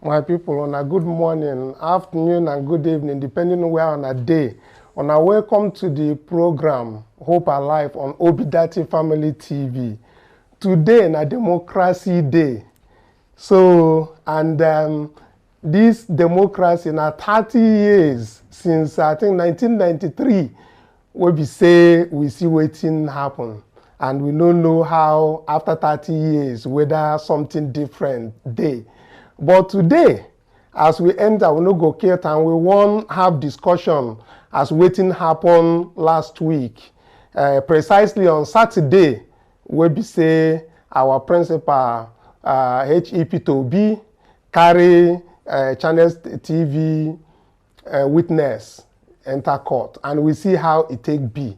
My people, on a good morning, afternoon, and good evening, depending on where on a day. On a welcome to the program Hope Alive on Obidati Family TV. Today, na Democracy Day. So, and this democracy, na 30 years since I think 1993, where we say we see waiting happen, and we don't know how after 30 years whether something different day. But today, as we enter, we no go care and we won't have discussion as waiting happened last week. Precisely on Saturday, where we say our principal HEP to be carry Channels TV witness enter court, and we see how it take be.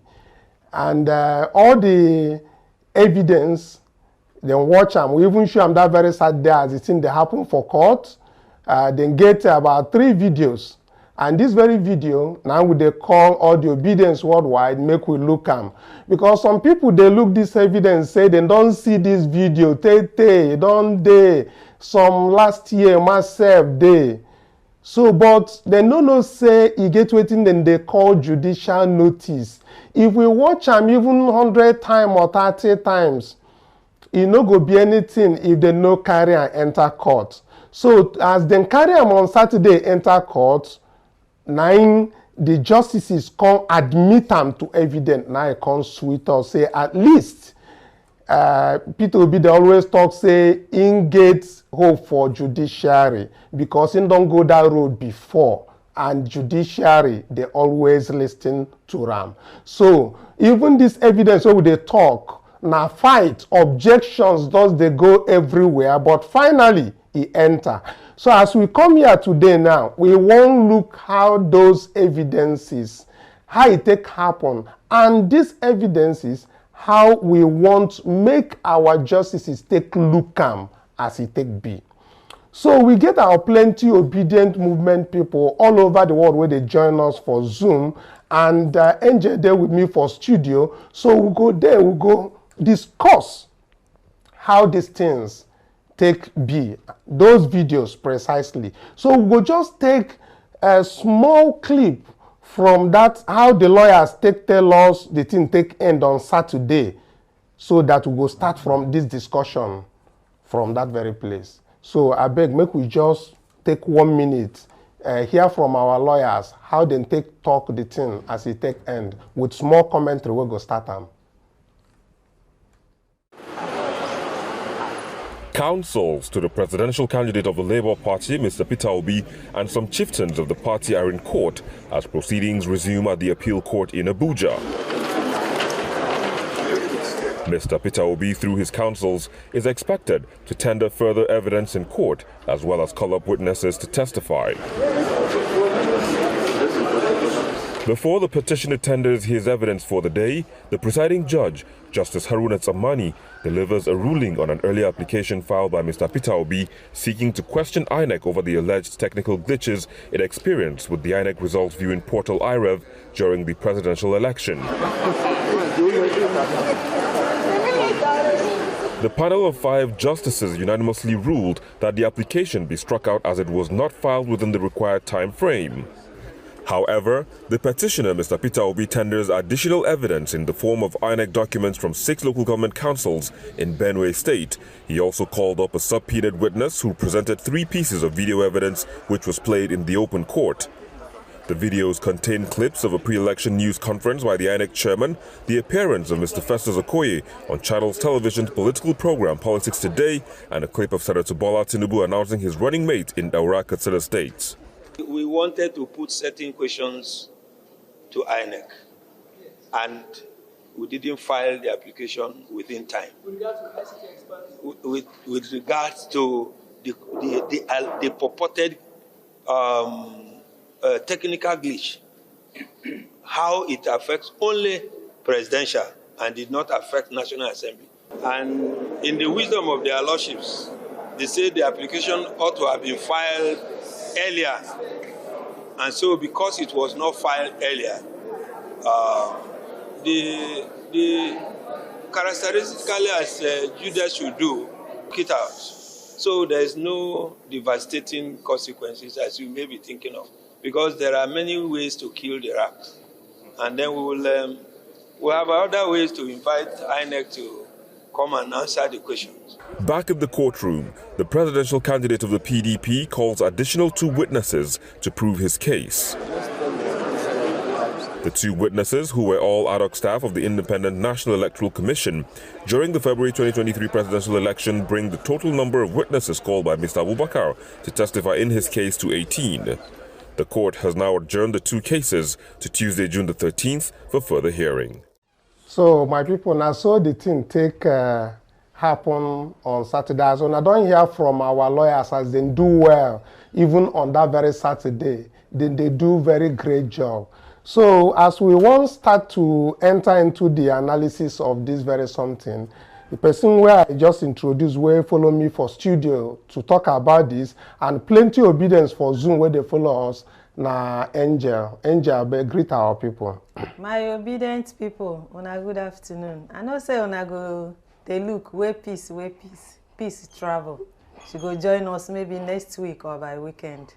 And all the evidence, then watch them. We even show them that very sad day as the thing they happen for court. Then get about 3 videos. And this very video, now we they call all the obedience worldwide, make we look them. Because some people, they look this evidence, say they don't see this video, don't they, some last year, myself, they. So, but they no say you get waiting, then they call judicial notice. If we watch them even 100 times or 30 times, it no go be anything if they no carry and enter court. So as they carry them on Saturday enter court, now the justices come admit them to evidence. Now it comes sweet or say at least Peter Obi they always talk say in gates hope for judiciary because he don't go that road before, and judiciary they always listen to them. So even this evidence where they talk. Now fight, objections, does they go everywhere, but finally he enter. So as we come here today now, we won't look how those evidences, how it take happen, and these evidences, how we want make our justices take look as it take be. So we get our plenty obedient movement people all over the world where they join us for Zoom, and Angel there with me for studio. So we go there, we go discuss how these things take be, those videos precisely. So we'll just take a small clip from that, how the lawyers tell us the thing take end on Saturday, so that we will start from this discussion from that very place. So I beg, make we just take 1 minute, hear from our lawyers, how they take talk the thing as it take end, with small commentary, we'll go start them. Counsels to the presidential candidate of the Labour Party, Mr. Peter Obi, and some chieftains of the party are in court as proceedings resume at the appeal court in Abuja. Mr. Peter Obi, through his counsels, is expected to tender further evidence in court as well as call up witnesses to testify. Before the petitioner tenders his evidence for the day, the presiding judge, Justice Haruna Tsamani, delivers a ruling on an earlier application filed by Mr. Peter Obi seeking to question INEC over the alleged technical glitches it experienced with the INEC results viewing portal IREV during the presidential election. The panel of 5 justices unanimously ruled that the application be struck out as it was not filed within the required time frame. However, the petitioner, Mr. Peter Obi, tenders additional evidence in the form of INEC documents from 6 local government councils in Benue State. He also called up a subpoenaed witness who presented 3 pieces of video evidence which was played in the open court. The videos contain clips of a pre-election news conference by the INEC chairman, the appearance of Mr. Festus Okoye on Channels Television's political program Politics Today, and a clip of Senator Bola Tinubu announcing his running mate in Daura Katsina State. We wanted to put certain questions to INEC, and we didn't file the application within time. With regards to the purported technical glitch, how it affects only presidential and did not affect National Assembly. And in the wisdom of their lordships, they say the application ought to have been filed earlier. And so because it was not filed earlier, the characteristically as Judicial should do, it out. So there's no devastating consequences as you may be thinking of, because there are many ways to kill the rat. And then we'll have other ways to invite INEC to come and answer the questions. Back in the courtroom, the presidential candidate of the PDP calls additional 2 witnesses to prove his case. The 2 witnesses, who were all ad hoc staff of the Independent National Electoral Commission during the February 2023 presidential election, bring the total number of witnesses called by Mr. Abubakar to testify in his case to 18. The court has now adjourned the 2 cases to Tuesday, June the 13th for further hearing. So, my people, now so the thing take happen on Saturday. So, I don't hear from our lawyers as they do well, even on that very Saturday. They do very great job. So, as we want start to enter into the analysis of this very something, the person where I just introduced will follow me for studio to talk about this, and plenty obedience for Zoom where they follow us. Na Angel, greet our people. My obedient people, una good afternoon. I know say una go they look where peace travel. She go join us maybe next week or by weekend.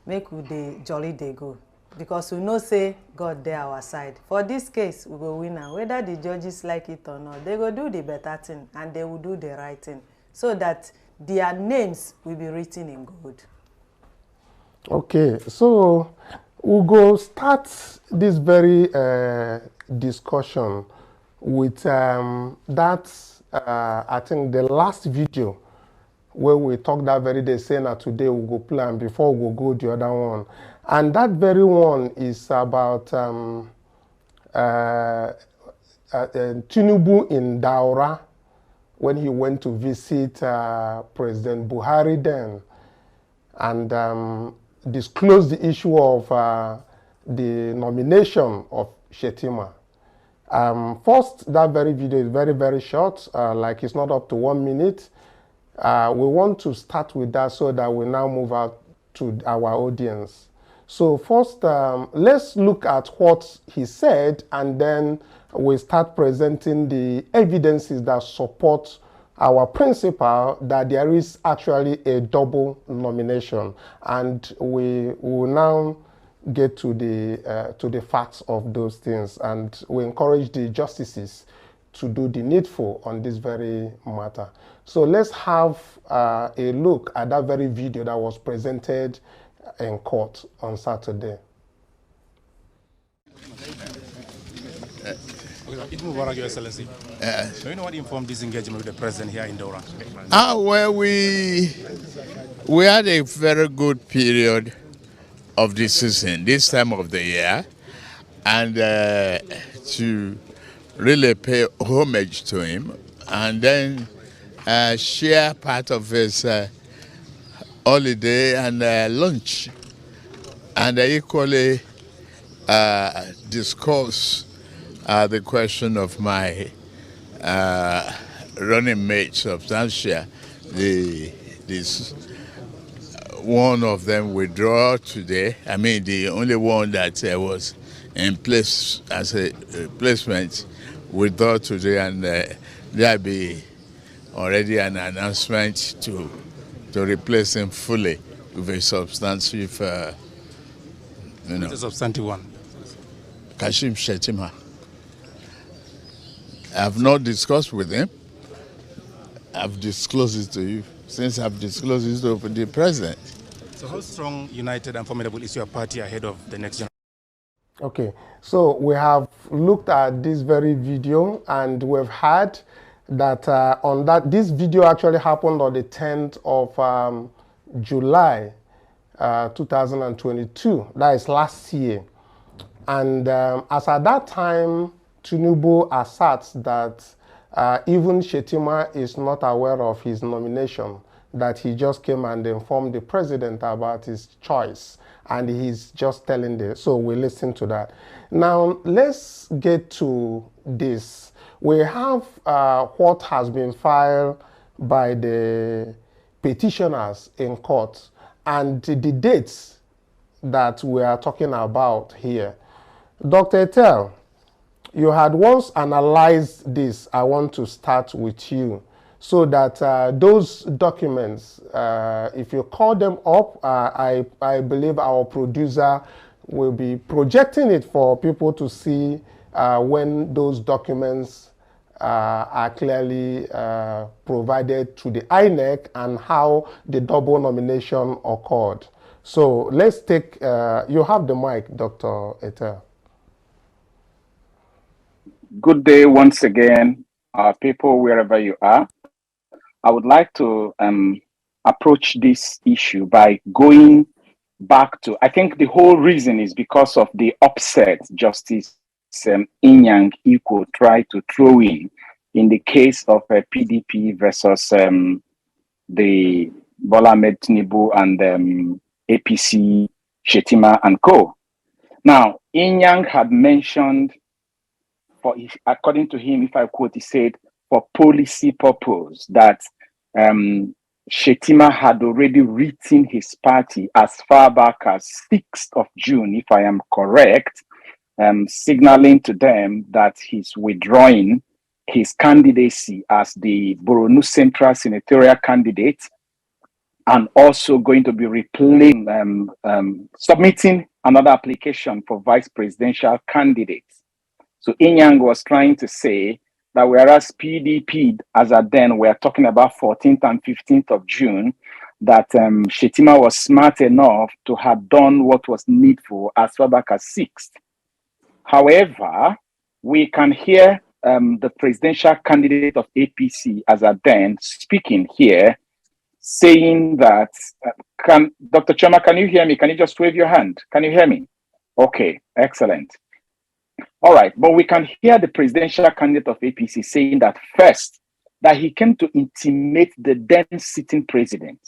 Make we dey jolly day go. Because we know say God there our side. For this case, we go win am. Whether the judges like it or not, they go do the better thing and they will do the right thing, so that their names will be written in gold. Okay, so we'll go start this very discussion with I think the last video where we talked that very day, saying that today we'll go plan before we'll go the other one. And that very one is about Tinubu in Daura when he went to visit President Buhari then, and disclosed the issue of the nomination of Shetima. First, that very video is very, very short, like it's not up to 1 minute. We want to start with that so that we now move out to our audience. So first, let's look at what he said, and then we start presenting the evidences that support our principle that there is actually a double nomination. And we will now get to the facts of those things, and we encourage the justices to do the needful on this very matter. So let's have a look at that very video that was presented in court on Saturday. Your Excellency. Do you know what informed this engagement with the president here in Daura? Well, we had a very good period of the season, this time of the year, and to really pay homage to him, and then share part of his holiday and lunch, and equally discuss the question of my running mate, Substantia. This one of them withdraw today. I mean, the only one that was in place as a replacement withdraw today, and there'll be already an announcement to replace him fully with a substantive, What's the substantive one? Kashim Shetima. I've not discussed with him. I've disclosed it to you, since I've disclosed it to the president. So how strong, united and formidable is your party ahead of the next generation? Okay, so we have looked at this very video, and we've heard that this video actually happened on the 10th of July 2022. That is last year. And as at that time, Tinubu asserts that even Shetima is not aware of his nomination, that he just came and informed the president about his choice, and he's just telling this. So we listen to that. Now, let's get to this. We have what has been filed by the petitioners in court, and the dates that we are talking about here. Dr. Etel, you had once analyzed this. I want to start with you so that those documents, if you call them up, I believe our producer will be projecting it for people to see when those documents are clearly provided to the INEC and how the double nomination occurred. So let's take, you have the mic, Dr. Etel. Good day once again, people wherever you are. I would like to approach this issue by going back to, I think the whole reason is because of the upset Justice Inyang Iko tried to throw in the case of PDP versus the Bola Ahmed Tinubu and APC, Shetima and co. Now, Inyang had mentioned, according to him, if I quote, he said, for policy purpose, that Shetima had already written his party as far back as 6th of June, if I am correct, signaling to them that he's withdrawing his candidacy as the Borno Central senatorial candidate and also going to be submitting another application for vice presidential candidate. So Inyang was trying to say that whereas PDP, as at then, we're talking about 14th and 15th of June, that Shetima was smart enough to have done what was needful as far back as 6th. However, we can hear the presidential candidate of APC, as at then, speaking here, saying that, Dr. Choma, can you hear me? Can you just wave your hand? Can you hear me? Okay, excellent. All right, but we can hear the presidential candidate of APC saying that first, that he came to intimidate the then sitting president.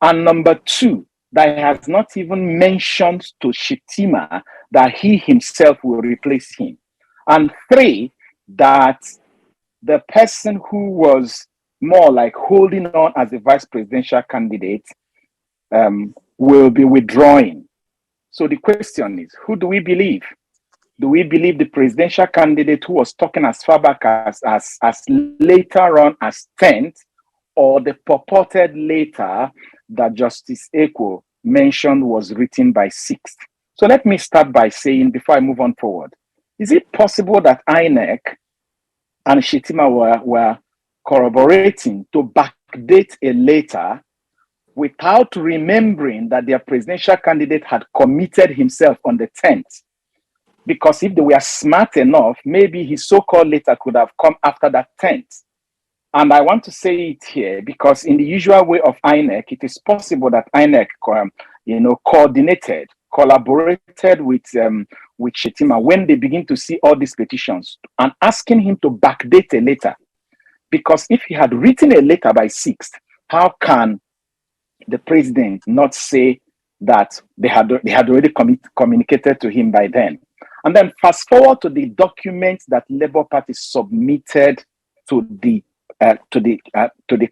And number two, that he has not even mentioned to Shetima that he himself will replace him. And three, that the person who was more like holding on as a vice presidential candidate will be withdrawing. So the question is, who do we believe? Do we believe the presidential candidate who was talking as far back as later on as 10th, or the purported later that Justice Eko mentioned was written by 6th? So let me start by saying, before I move on forward, is it possible that INEC and Shetima were corroborating to backdate a later without remembering that their presidential candidate had committed himself on the 10th? Because if they were smart enough, maybe his so-called later could have come after that 10th. And I want to say it here because in the usual way of INEC, it is possible that INEC, collaborated with Shetima when they begin to see all these petitions and asking him to backdate a letter. Because if he had written a letter by 6th, how can the president not say that they had already communicated to him by then? And then fast forward to the documents that Labour Party submitted to the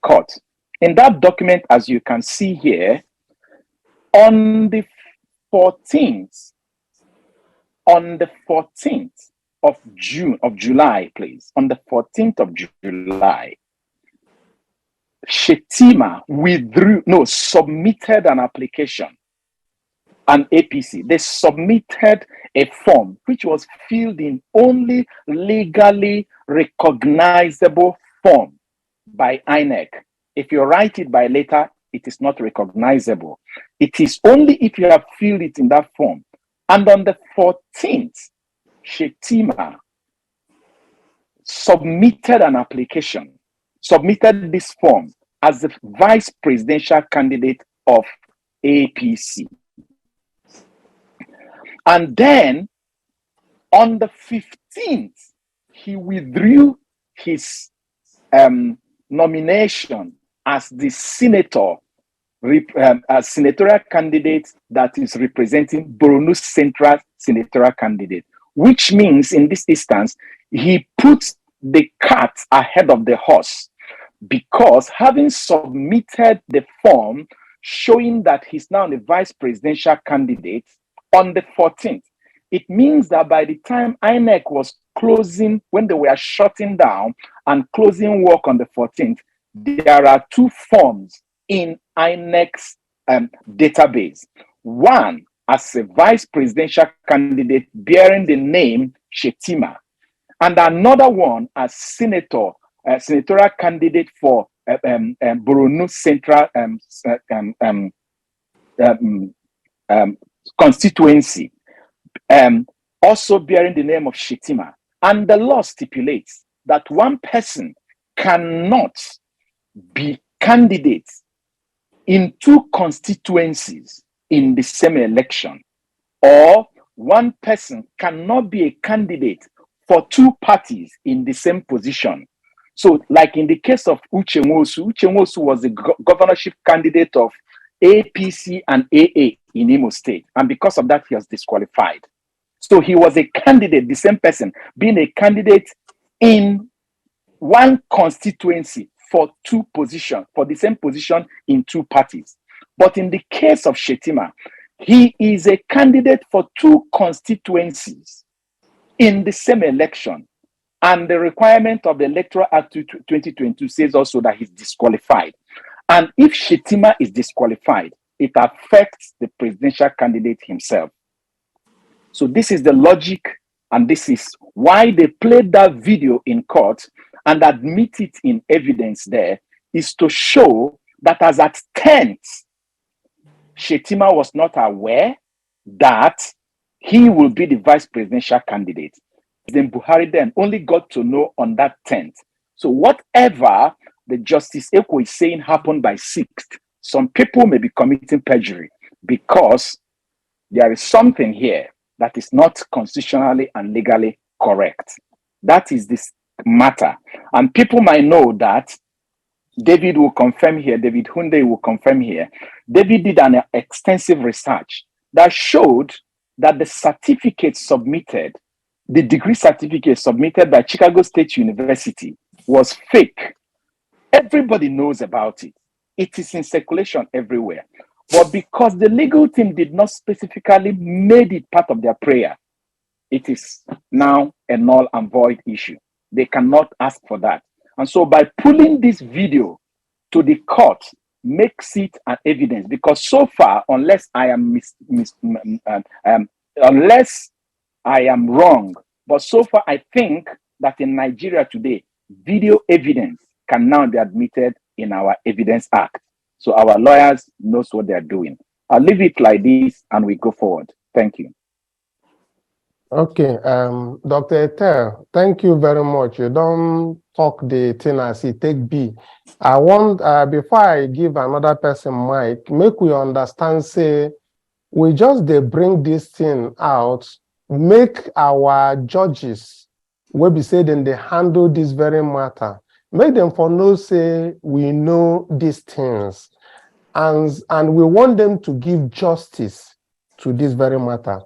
court. In that document, as you can see here, on the 14th of July, please, on the 14th of July, Shetima submitted an application. And APC, they submitted a form which was filled in only legally recognizable form by INEC. If you write it by letter, it is not recognizable. It is only if you have filled it in that form. And on the 14th, Shetima submitted an application, submitted this form as the vice presidential candidate of APC. And then on the 15th, he withdrew his nomination as the senatorial candidate that is representing Borno Central senatorial candidate, which means in this instance, he puts the cart ahead of the horse, because having submitted the form showing that he's now the vice presidential candidate on the 14th, it means that by the time INEC was closing, when they were shutting down and closing work on the 14th, there are two forms in INEC's database. One as a vice presidential candidate bearing the name Shetima, and another one as senatorial candidate for Borno Central constituency, also bearing the name of Shetima. And the law stipulates that one person cannot be candidate in two constituencies in the same election, or one person cannot be a candidate for two parties in the same position. So, like in the case of Uche Nwosu was the governorship candidate of APC and AA in Imo State, and because of that, he was disqualified. So he was a candidate, the same person, being a candidate in one constituency for two positions, for the same position in two parties. But in the case of Shetima, he is a candidate for two constituencies in the same election. And the requirement of the Electoral Act 2022 says also that he's disqualified. And if Shetima is disqualified, it affects the presidential candidate himself. So this is the logic, and this is why they played that video in court and admit it in evidence there, is to show that as at 10th, Shetima was not aware that he will be the vice presidential candidate. Then Buhari then only got to know on that 10th. So whatever the Justice Eko is saying happened by 6th, some people may be committing perjury because there is something here that is not constitutionally and legally correct. That is this matter. And people might know that David will confirm here, David Hunde will confirm here. David did an extensive research that showed that the certificate submitted, the degree certificate submitted by Chicago State University was fake. Everybody knows about it. It is in circulation everywhere. But because the legal team did not specifically made it part of their prayer, it is now a null and void issue. They cannot ask for that. And so by pulling this video to the court makes it an evidence, because so far, unless I am unless I am wrong, but so far I think that in Nigeria today, video evidence can now be admitted in our Evidence Act. So our lawyers knows what they're doing. I'll leave it like this and we go forward. Thank you. Okay, Dr. Etel, thank you very much. You don't talk the thing as it take B. I want, before I give another person mic, make we understand, say, we just they bring this thing out, make our judges, we be say then they handle this very matter. Make them for know, say, we know these things. And we want them to give justice to this very matter.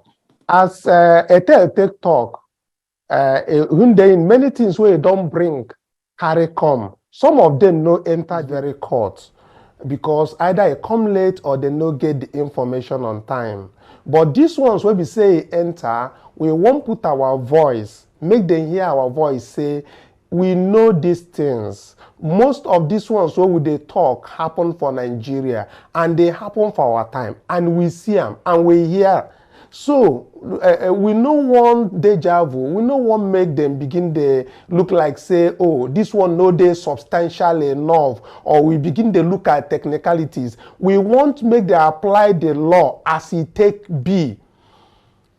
As Etel take talk, in many things where you don't bring, carry come. Some of them no enter very court because either they come late or they no get the information on time. But these ones where we say enter, we won't put our voice, make them hear our voice say, we know these things. Most of these ones where they talk happen for Nigeria and they happen for our time and we see them and we hear. So we no want deja vu. We no want make them begin to look like say, oh, this one no they substantial enough, or we begin to look at technicalities. We want make them apply the law as it take be.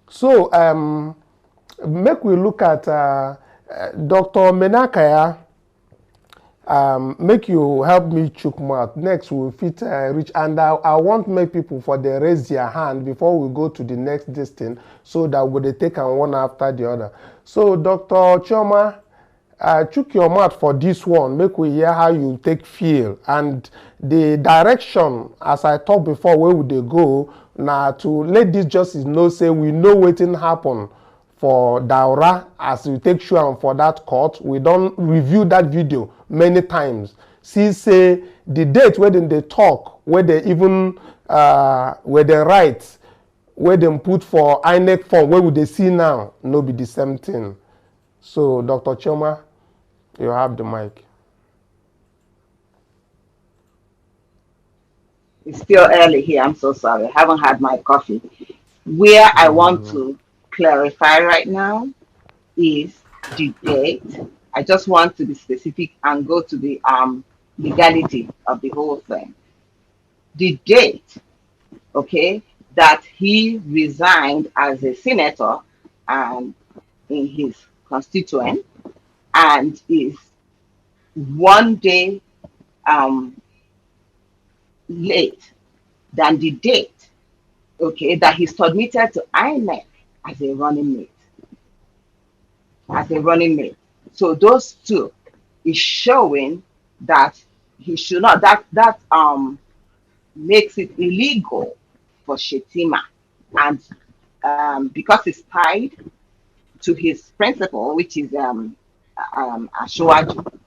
So make we look at Dr. Menakaya. Make you help me chook mouth. Next we'll fit reach, and I want make people for they raise their hand before we go to the next distance, so that we they take one after the other. So Dr. Chioma, chook your mouth for this one. Make we hear how you take feel and the direction. As I talked before, where would they go now to let this justice know? Say we know what didn't happen for Daura as we take sure for that court. We don't review that video many times. See, say the date where they talk, where they even where they write, where they put for INEC form, where would they see now? No, be the same thing. So, Dr. Choma, you have the mic. It's still early here. I'm so sorry. I haven't had my coffee. Where I want to clarify right now is the date. I just want to be specific and go to the legality of the whole thing. The date, okay, that he resigned as a senator and in his constituent and is one day um, late than the date, okay, that he submitted to INEC as a running mate. As a running mate. So those two is showing that he should not, that makes it illegal for Shetima. And because it's tied to his principle, which is Ashwaju,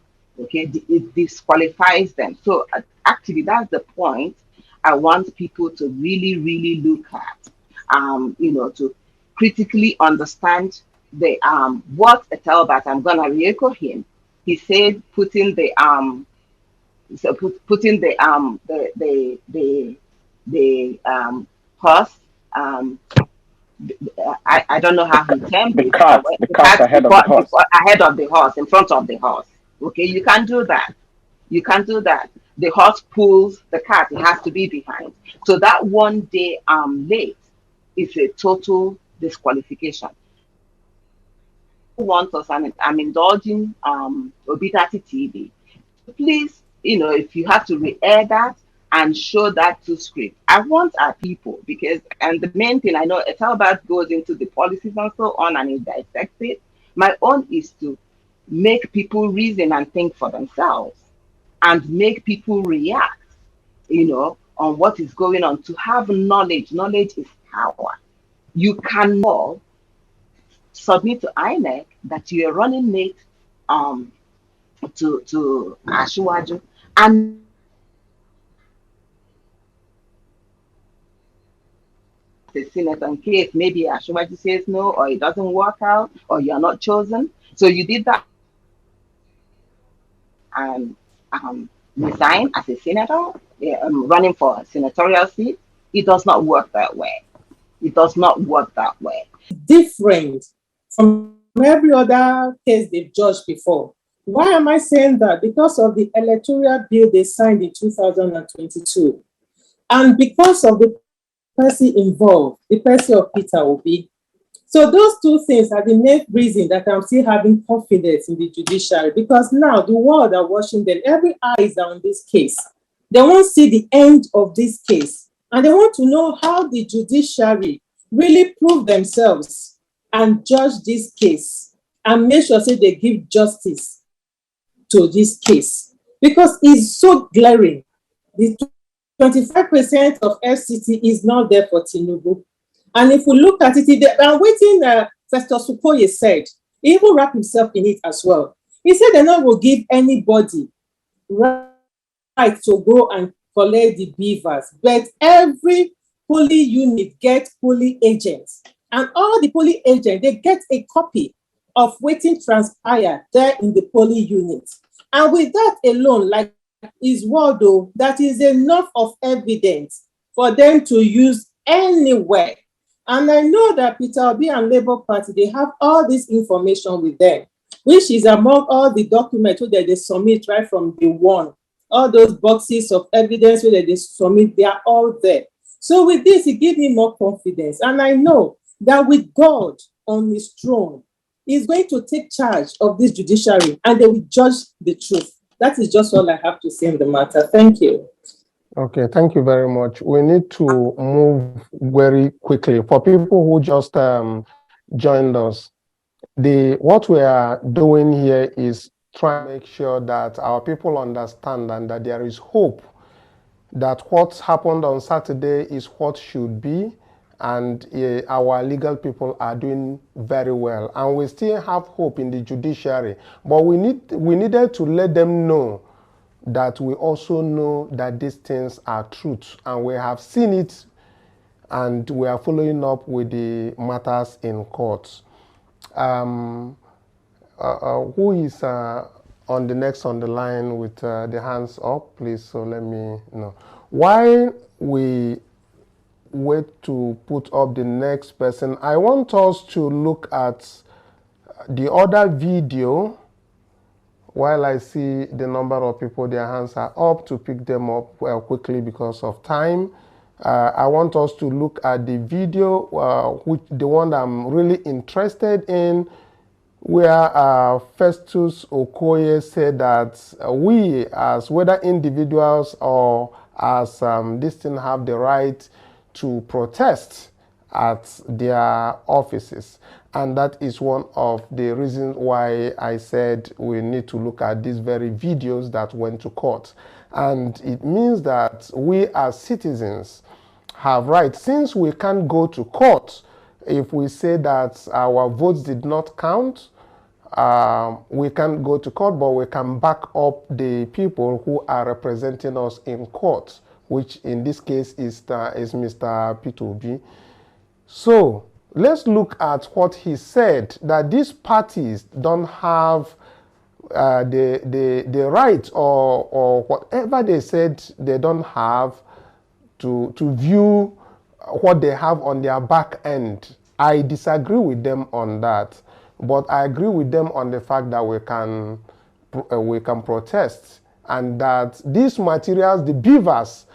okay, it disqualifies them. So actually, that's the point I want people to really, really look at, to critically understand the what Etelbert, I'm gonna re-echo him. He said putting the putting the horse I don't know how he termed The it. cart ahead of the horse. Ahead of the horse, in front of the horse. Okay, you can't do that. You can't do that. The horse pulls the cart, it has to be behind. So that one day late is a total disqualification. Want us, I'm indulging Obitati TV. Please, if you have to re-air that and show that to script. I want our people and the main thing I know, Etelbert goes into the policies and so on and it dissects it. My own is to make people reason and think for themselves and make people react, on what is going on. To have knowledge. Knowledge is power. You cannot submit to INEC that you're running mate to Ashwaju and the senator in case maybe Ashwaju says no or it doesn't work out or you're not chosen. So you did that and resign as a senator, running for a senatorial seat. It does not work that way. It does not work that way. Different from every other case they've judged before. Why am I saying that? Because of the electoral bill they signed in 2022. And because of the person involved, the person of Peter Obi. So those two things are the main reason that I'm still having confidence in the judiciary, because now the world are watching them. Every eye is on this case. They want to see the end of this case. And they want to know how the judiciary really prove themselves and judge this case and make sure say they give justice to this case. Because it's so glaring. The 25% of FCT is not there for Tinubu. And if we look at it, I'm waiting, Festus Sukoye said, he even wrapped himself in it as well. He said they're not going to give anybody right to go and collect the beavers, but every polling unit gets polling agents. And all the polling agents, they get a copy of waiting transpire there in the polling unit. And with that alone, like is Waldo, that is enough of evidence for them to use anywhere. And I know that Peter Obi and Labour Party, they have all this information with them, which is among all the documents that they submit right from the one. All those boxes of evidence that they submit, they are all there. So with this, it gives me more confidence. And I know that with God on his throne, he's going to take charge of this judiciary and they will judge the truth. That is just all I have to say in the matter. Thank you. Okay, thank you very much. We need to move very quickly. For people who just joined us, what we are doing here is trying to make sure that our people understand and that there is hope that what happened on Saturday is what should be, and our legal people are doing very well. And we still have hope in the judiciary, but we needed to let them know that we also know that these things are truth, and we have seen it, and we are following up with the matters in court. Who is on the next on the line with the hands up, please? So let me know. While we wait to put up the next person, I want us to look at the other video while I see the number of people, their hands are up, to pick them up quickly because of time. I want us to look at the video, the one I'm really interested in, where Festus Okoye said that we, as whether individuals or as this thing, have the right to protest at their offices. And that is one of the reasons why I said we need to look at these very videos that went to court. And it means that we as citizens have rights. Since we can't go to court if we say that our votes did not count, we can't go to court, but we can back up the people who are representing us in court, which in this case is Mr. P2B. So let's look at what he said, that these parties don't have the right or whatever they said they don't have to view what they have on their back end. I disagree with them on that, but I agree with them on the fact that we can protest, and that these materials, the beavers,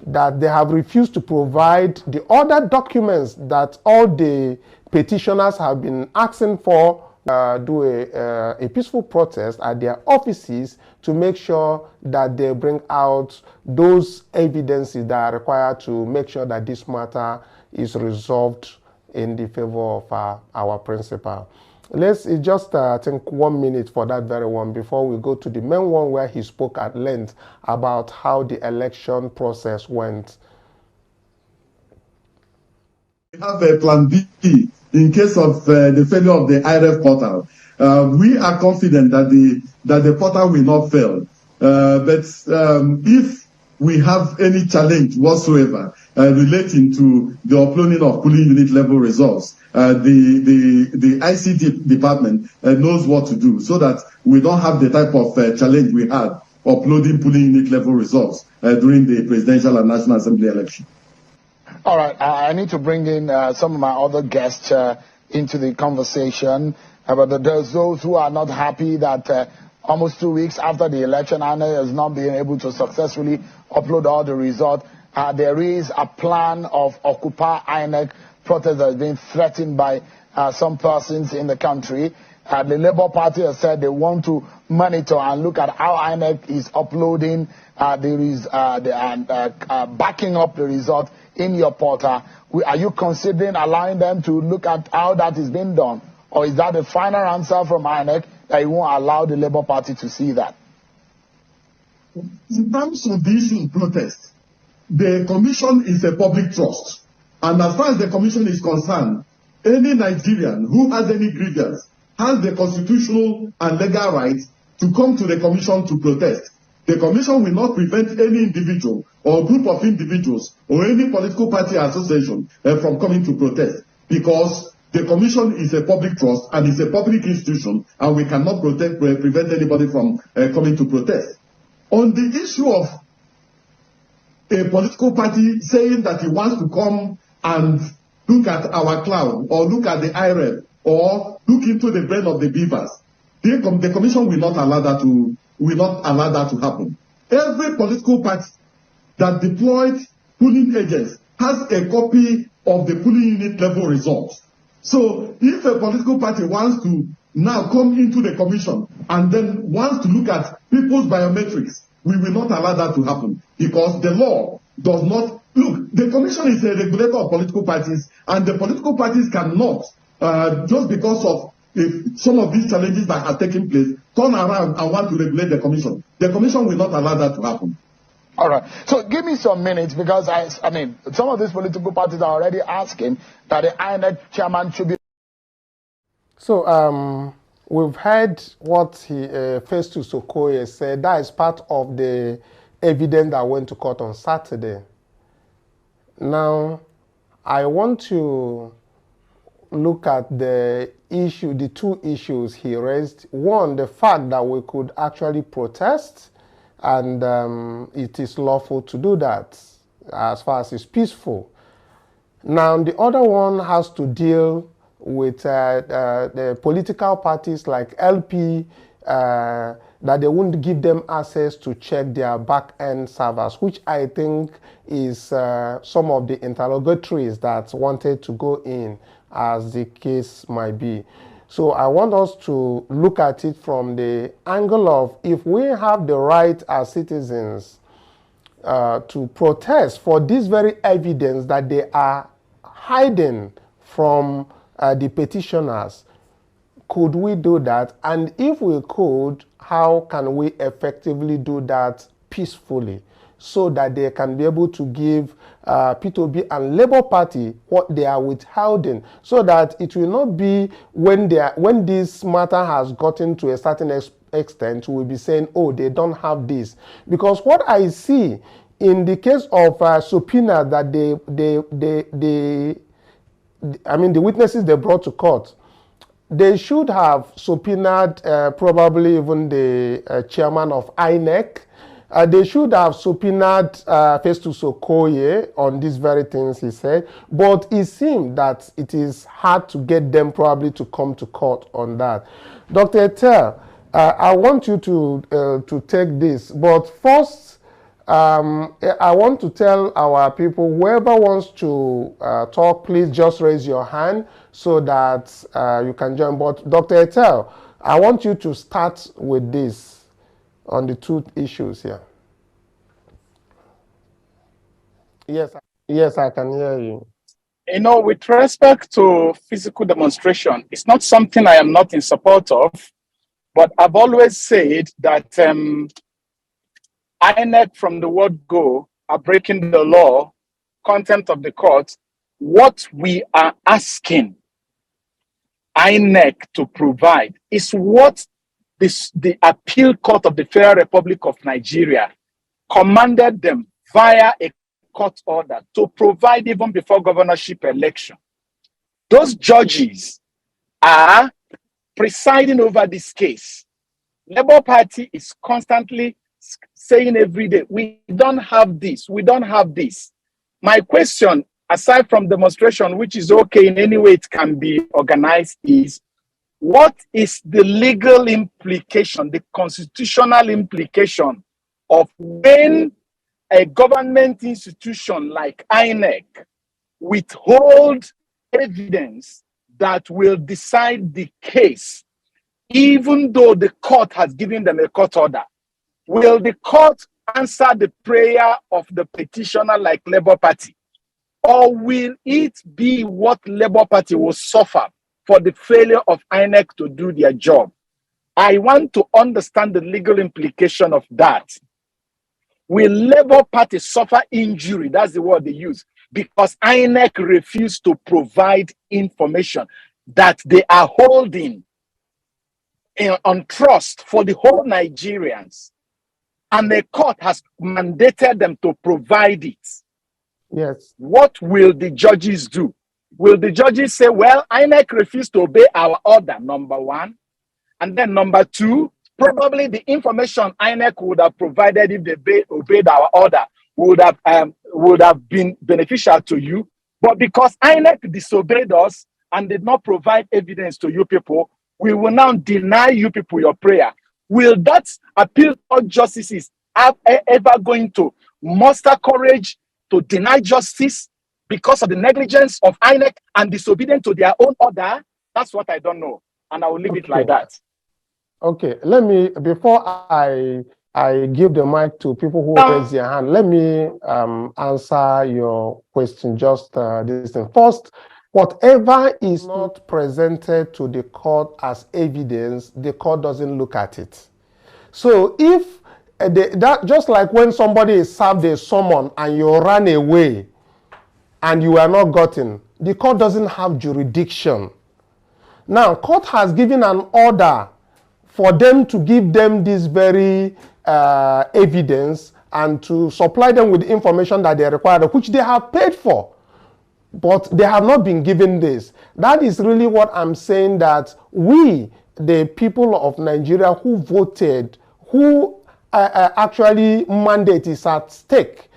that they have refused to provide the other documents that all the petitioners have been asking for, do a peaceful protest at their offices to make sure that they bring out those evidences that are required to make sure that this matter is resolved in the favor of our principal. Let's just think 1 minute for that very one before we go to the main one where he spoke at length about how the election process went. We have a plan B in case of the failure of the IRF portal. We are confident that the portal will not fail. But if we have any challenge whatsoever relating to the uploading of polling unit level results, the ICT department knows what to do so that we don't have the type of challenge we had uploading polling unit level results during the presidential and national assembly election. All right, I need to bring in some of my other guests into the conversation. But there's those who are not happy that almost 2 weeks after the election, INEC has not been able to successfully upload all the results. There is a plan of Occupy INEC protest that is being threatened by some persons in the country. The Labour Party has said they want to monitor and look at how INEC is uploading backing up the result in your portal. Are you considering allowing them to look at how that is being done? Or is that the final answer from INEC that you won't allow the Labour Party to see that? In terms of the issue of protest, the commission is a public trust. And as far as the commission is concerned, any Nigerian who has any grievance has the constitutional and legal right to come to the commission to protest. The commission will not prevent any individual or group of individuals or any political party association from coming to protest, because the commission is a public trust and is a public institution, and we cannot prevent anybody from coming to protest. On the issue of a political party saying that he wants to come and look at our cloud or look at the IREP or look into the brain of the beavers, the commission will not allow that to happen. Every political party that deployed polling agents has a copy of the polling unit level results. So if a political party wants to now come into the commission and then wants to look at people's biometrics, we will not allow that to happen, because the law does not look. The commission is a regulator of political parties, and the political parties cannot, just because of some of these challenges that are taking place, turn around and want to regulate the commission. The commission will not allow that to happen. All right. So give me some minutes, because I mean, some of these political parties are already asking that the INEC chairman should be. So we've heard what Festus Okoye said. That is part of the evidence that went to court on Saturday. Now, I want to look at the two issues he raised. One, the fact that we could actually protest, and it is lawful to do that as far as it's peaceful. Now, the other one has to deal with the political parties like LP, that they won't give them access to check their back-end servers, which I think is some of the interrogatories that wanted to go in, as the case might be. So I want us to look at it from the angle of, if we have the right as citizens to protest for this very evidence that they are hiding from the petitioners, could we do that? And if we could, how can we effectively do that peacefully, so that they can be able to give P2B and Labour Party what they are withholding, so that it will not be when this matter has gotten to a certain extent, we'll be saying, oh, they don't have this. Because what I see in the case of subpoena that the witnesses they brought to court, they should have subpoenaed probably even the chairman of INEC. They should have subpoenaed Festus Okoye on these very things he said. But it seemed that it is hard to get them probably to come to court on that. Dr. Etel, I want you to take this. But first, I want to tell our people, whoever wants to talk, please just raise your hand so that you can join. But Dr. Etel, I want you to start with this on the two issues here. Yes, I can hear you. You know, with respect to physical demonstration, it's not something I am not in support of, but I've always said that INEC from the word go are breaking the law, contempt of the court. What we are asking INEC to provide is what the appeal court of the Federal Republic of Nigeria commanded them via a court order to provide even before governorship election. Those judges are presiding over this case. Labour Party is constantly saying every day, we don't have this, we don't have this. My question, aside from demonstration, which is okay in any way it can be organized, is what is the legal implication, the constitutional implication of when a government institution like INEC withhold evidence that will decide the case, even though the court has given them a court order? Will the court answer the prayer of the petitioner like Labour Party? Or will it be what Labour Party will suffer for the failure of INEC to do their job? I want to understand the legal implication of that. Will Labour Party suffer injury? That's the word they use. Because INEC refused to provide information that they are holding on trust for the whole Nigerians. And the court has mandated them to provide it. Yes. What will the judges do? Will the judges say, well, INEC refused to obey our order, number one? And then number two, probably the information INEC would have provided if they obeyed our order would have been beneficial to you. But because INEC disobeyed us and did not provide evidence to you people, we will now deny you people your prayer. Will that appeal court justices ever going to muster courage to deny justice because of the negligence of INEC and disobedient to their own order? That's what I don't know. And I will leave it like that. Okay, let me, before I give the mic to people who raise their hand, let me answer your question, just this thing. First, whatever is not presented to the court as evidence, the court doesn't look at it. So if, just like when somebody is served a summon and you run away and you are not gotten, the court doesn't have jurisdiction. Now, court has given an order for them to give them this very evidence and to supply them with the information that they require, which they have paid for. But they have not been given this. That is really what I'm saying, that we, the people of Nigeria who voted, who actually mandate is at stake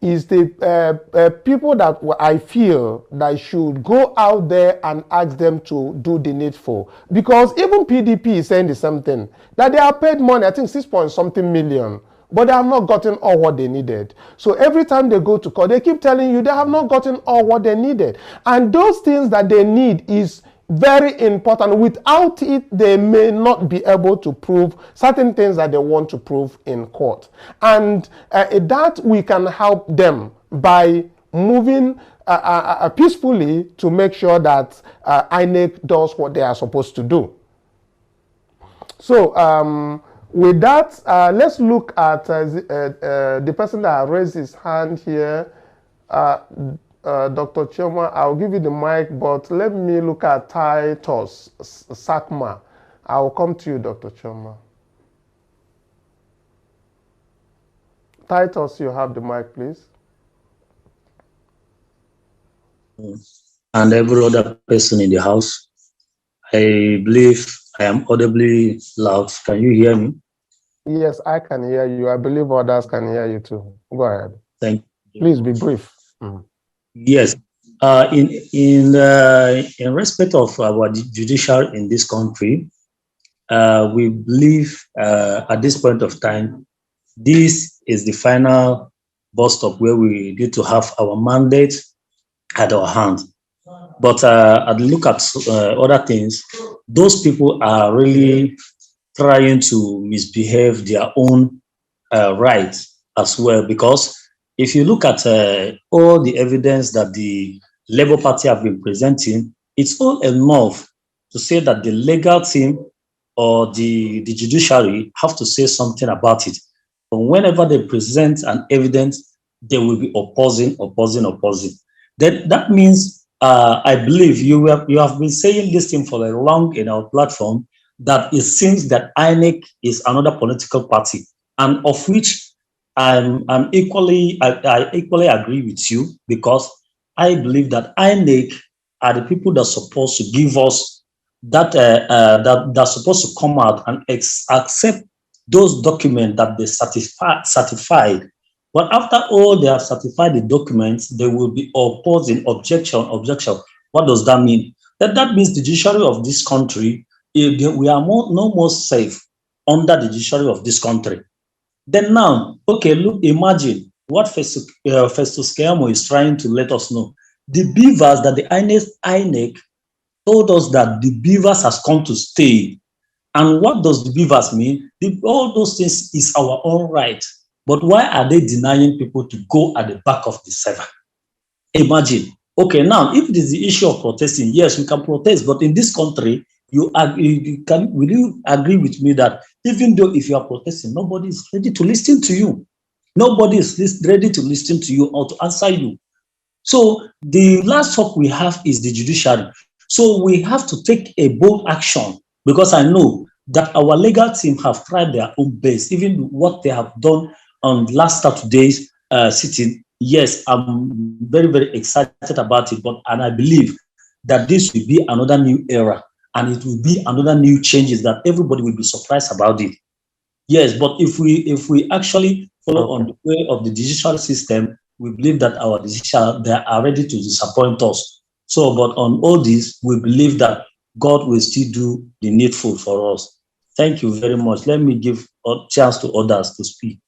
is the people that I feel that should go out there and ask them to do the needful. Because even PDP is saying the same thing, that they are paid money, I think 6 point something million, but they have not gotten all what they needed. So every time they go to court, they keep telling you they have not gotten all what they needed. And those things that they need is very important. Without it, they may not be able to prove certain things that they want to prove in court. And that we can help them by moving peacefully to make sure that INEC does what they are supposed to do. So with that, let's look at the person that raised his hand here. Dr. Chioma, I'll give you the mic, but let me look at Titus Sakma. I'll come to you, Dr. Chioma. Titus, you have the mic, please. And every other person in the house, I believe I am audibly loud. Can you hear me? Yes, I can hear you. I believe others can hear you too. Go ahead. Thank you. Please be brief. Yes. In respect of our judicial in this country, we believe at this point of time, this is the final bus stop where we need to have our mandate at our hand. But I'd look at other things. Those people are really trying to misbehave their own rights as well, because if you look at all the evidence that the Labour Party have been presenting, it's all enough to say that the legal team or the judiciary have to say something about it. But whenever they present an evidence, they will be opposing. Then that means, I believe you have been saying this thing for a long in our platform, that it seems that INEC is another political party, and of which I equally agree with you, because I believe that INEC are the people that are supposed to give us that are supposed to come out and accept those documents that they certified. But after all they have certified the documents, they will be opposing, objection. What does that mean? That means the judiciary of this country, we are no more safe under the judiciary of this country. Then now, okay, look, imagine what Festus Keyamo is trying to let us know. The beavers that the INEC told us that the beavers has come to stay. And what does the beavers mean? All those things is our own right. But why are they denying people to go at the back of the server? Imagine. Okay, now, if it is the issue of protesting, yes, we can protest. But in this country, will you agree with me that even though if you are protesting, nobody is ready to listen to you. Nobody is ready to listen to you or to answer you. So the last hope we have is the judiciary. So we have to take a bold action, because I know that our legal team have tried their own best, even what they have done on last Saturday's sitting. Yes, I'm very, very excited about it, and I believe that this will be another new era. And it will be another new changes that everybody will be surprised about it. Yes, but if we actually follow on the way of the judicial system, we believe that our judicial, they are ready to disappoint us. So, but on all this, we believe that God will still do the needful for us. Thank you very much. Let me give a chance to others to speak.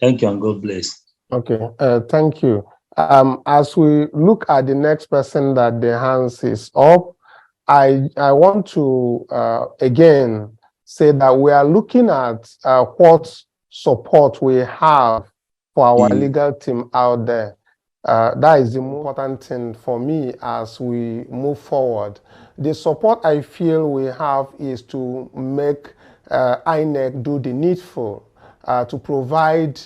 Thank you and God bless. Okay, thank you. As we look at the next person that the hands is up, I want to again say that we are looking at what support we have for our legal team out there. That is the most important thing for me as we move forward. The support I feel we have is to make INEC do the needful, to provide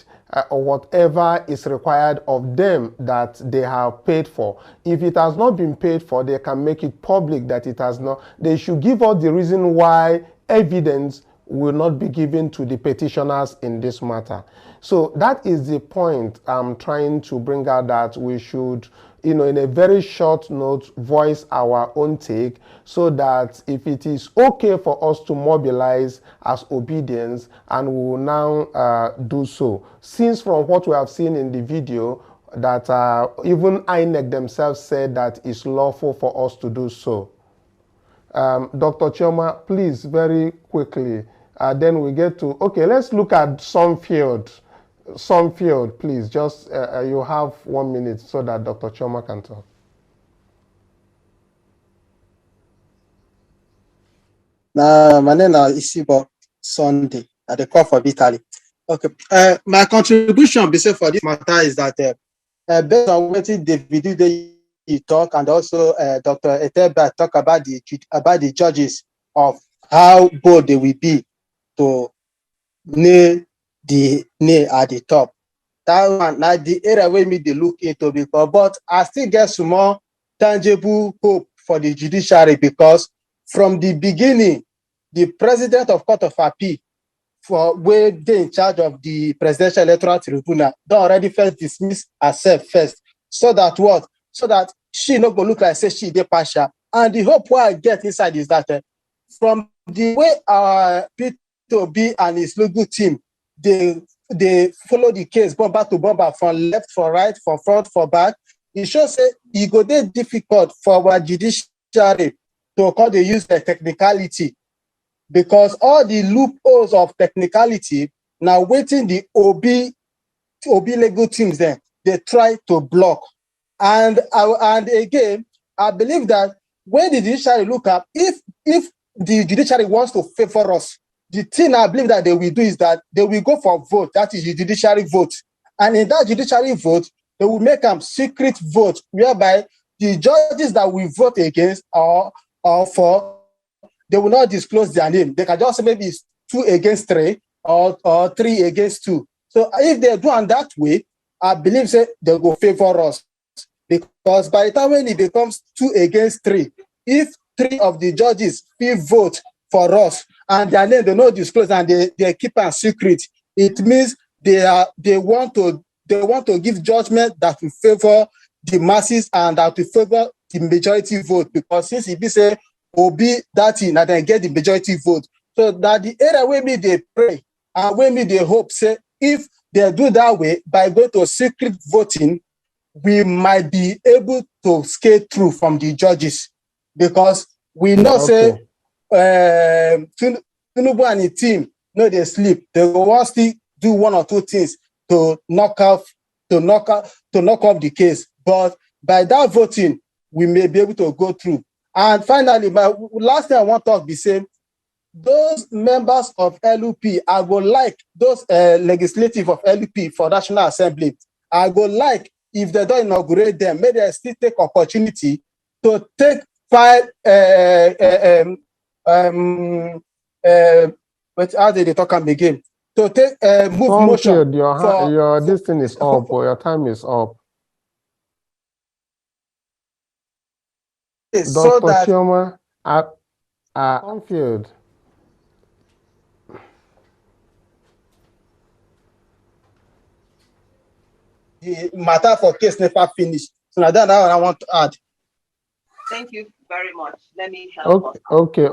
whatever is required of them that they have paid for. If it has not been paid for, they can make it public that it has not. They should give us the reason why evidence will not be given to the petitioners in this matter. So that is the point I'm trying to bring out, that we should, in a very short note, voice our own take, so that if it is okay for us to mobilize as obedience, and we will now do so. Since from what we have seen in the video, that even INEC themselves said that it's lawful for us to do so. Dr. Chioma, please, very quickly. Then we get to, okay, let's look at Sunfield. Sunfield, please, just you have 1 minute so that Dr. Chioma can talk. My name is Isibo Sunday at the call for Italy. Okay, my contribution for this matter is that based on what the video you talk, and also Dr. Eteba talk about the judges, of how bold they will be to nail at the top. That one, now the area where me they look into, because but I still get some more tangible hope for the judiciary, because from the beginning, the president of Court of Appeal, for where they in charge of the Presidential Electoral Tribunal, they already first dismiss herself first, so that what? So that she not gonna look like say she dey partial. And the hope what I get inside is that from the way our P2B and his legal team, they follow the case bomber to bomber, from left, for right, for front, for back. It shows say it go dey difficult for our judiciary to call the use the technicality, because all the loopholes of technicality now waiting the OB legal teams then they try to block. And again, I believe that when the judiciary look up, if the judiciary wants to favor us, the thing I believe that they will do is that they will go for vote. That is the judiciary vote. And in that judiciary vote, they will make a secret vote, whereby the judges that we vote against or for, they will not disclose their name. They can just say maybe it's 2 against 3 or 3 against 2. So if they do on that way, I believe say they will favor us. Because by the time when it becomes 2 against 3, if 3 of the judges will vote for us and their name they not disclose and they keep a secret, it means they want to give judgment that will favor the masses and that will favor the majority vote. Because since it be say Obi that thing and then get the majority vote, so that the area where me they pray and where me they hope say if they do that way by going to secret voting, we might be able to skate through from the judges, because we know say Tinubu and the team no they sleep. They will want to do 1 or 2 things to knock off the case. But by that voting, we may be able to go through. And finally, my last thing I want to talk be saying, those members of LUP, I go like those legislative of LUP for National Assembly, I go like if they don't inaugurate them, maybe they still take opportunity to take 5 but how did they talk again? To take move motion. Your this thing is up, or your time is up. So Dr. Chioma, Sunfield. The matter for case never finished. So now that I want to add. Thank you very much. Let me help. Okay.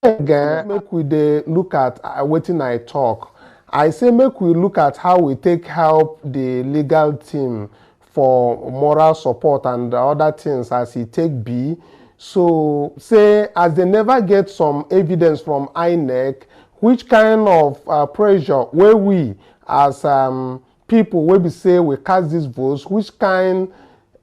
Again, make we look at wetin I talk. I say make we look at how we take help the legal team for moral support and other things as it take be. So say as they never get some evidence from INEC, which kind of pressure where we as people where we say we cast these votes, which kind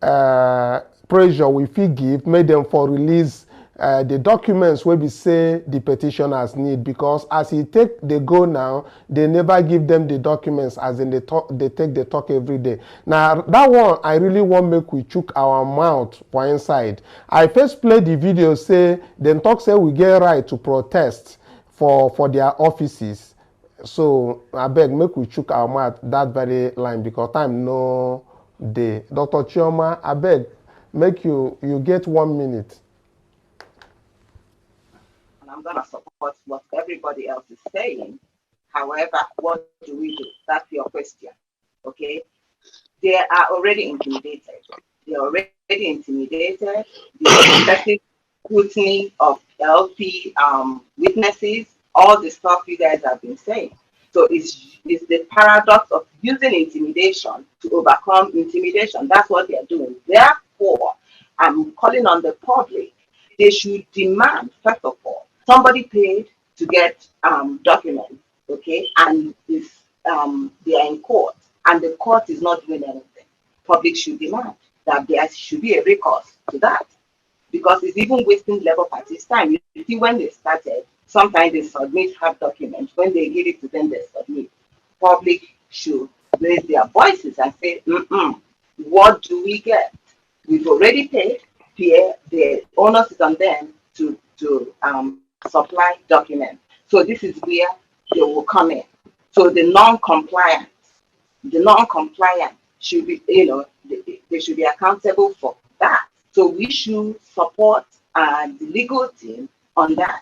pressure we fit give, make them for release the documents where we say the petitioners need, because as they go now, they never give them the documents as in they talk every day. Now that one I really want make we chook our mouth for inside. I first play the video say then talk say we get right to protest for their offices. So I beg make we chook our mouth that very line, because time no day. Dr. Chioma, I beg make you get 1 minute. I'm going to support what everybody else is saying. However, what do we do? That's your question. Okay? They are already intimidated. They are already intimidated. The excessive scrutiny of LP witnesses, all the stuff you guys have been saying. So it's the paradox of using intimidation to overcome intimidation. That's what they're doing. Therefore, I'm calling on the public. They should demand, first of all, somebody paid to get documents, okay, and if they are in court and the court is not doing anything, public should demand that there should be a recourse to that, because it's even wasting Labour Party's time. You see, when they started, sometimes they submit hard documents. When they give it to them, they submit. Public should raise their voices and say, what do we get? We've already paid. The onus is on them to supply documents. So this is where they will come in. So the non-compliant should be, they should be accountable for that. So we should support the legal team on that.